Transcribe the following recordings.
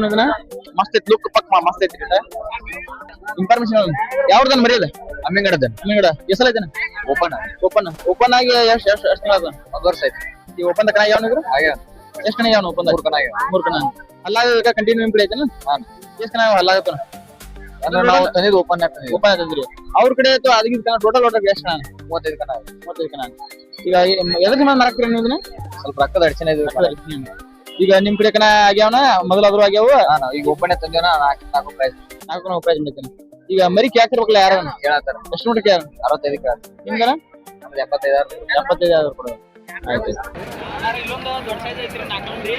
ಇದನ್ನ ಮಸ್ತ್ ಐತಿ ಲುಕ್ ಪಕ್ ಮಸ್ತ್ ಐತಿ ಇನ್ಫಾರ್ಮೇಶನ್ ಯಾವ್ದನ್ ಮರಿಯದ ಅಮ್ಮಿಂಗಡದ ಅಮ್ಮಿಂಗಡ ಎಸಲ ಐತನ ಓಪನ್ ಆಗಿ ಎಷ್ಟು ತಿಂಗಳ ಒಂದು ವರ್ಷ ಐತಿ ಈ ಓಪನ್ ಕಣ ಯಾವನಿದ್ರು ಎಷ್ಟು ಕಣ ಯಾವನು ಓಪನ್ ಮೂರ್ ಕಣ ಅಲ್ಲಾಗ ಕಂಟಿನ್ಯೂ ನಿಮ್ ಕಡೆ ಐತನ ಎಷ್ಟು ಕಣ ಅಲ್ಲಾಗತ್ತನ ನಾವು ತಂದಿದ್ದು ಓಪನ್ ತಂದ್ರಿ ಅವ್ರ ಕಡೆ ಆಯ್ತು ಅದಕ್ಕೆ ಟೋಟಲ್ ಓಟರ್ ಎಷ್ಟು ಕಣ 35 ಕಣ ಈಗ ಎದಕ್ಕೆ ಮಾರಾಕ್ತೀರಿ ನೀವು ಇದನ್ನ ಸ್ವಲ್ಪ ರೊಕ್ಕದ ಅಡಚಣೆ ಇದೆ ಈಗ ನಿಮ್ ಕಡೆ ಕಣ ಆಗ್ಯಾವನ ಮೊದಲಾದ್ರು ಆಗ್ಯಾವ ಈಗ ಓಪನ್ ತಂದೇವನ 4 ಪ್ರೈಸ್ ಬಂದೈತೆ ಈಗ ಮರಿ ಹಾಕಿರ್ಬೇಕಲ್ಲ ಯಾರ ಹೇಳತ್ತಾರ ಎಷ್ಟು ನೋಡಕ್ಕೆ 65 ನಿಮ್ಗನ 75,000 ಕೊಡೋದು ಆಯ್ತು ಇಲ್ಲೊಂದು ದೊಡ್ಡ ಸೈಜ್ ಐತ್ರಿ 4 ಮಂದಿ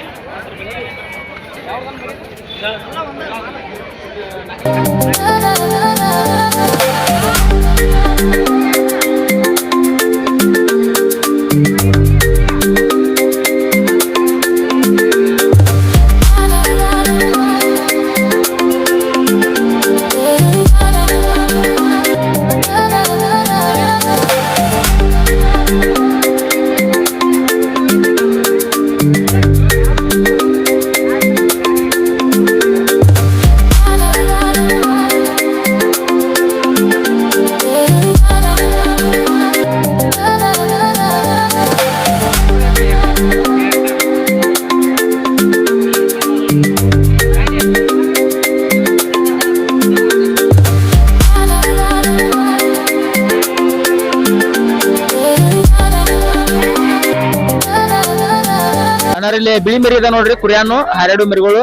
ಇಲ್ಲಿ ಬಿಳಿ ಮರಿ ಅದ ನೋಡ್ರಿ ಕುರಿಯಾನು 2 ಮರಿಗಳು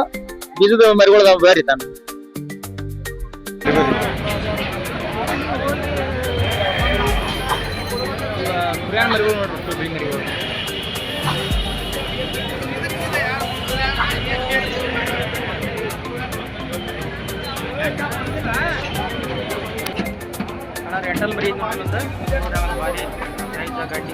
ಬೀಜದ ಮರಿಗಳು ಅದಾವ ಬೇರೆ ತಾನ ಕುರಿಯಾನ್ ಮರಿಗಳು ನೋಡ್ರಿ ಬಿಳಿ ಮರಿಗಳು ರೆಂಟಲ್ ಮರಿ ಬಾರಿ ಗಾಡಿ ಗಾಡಿ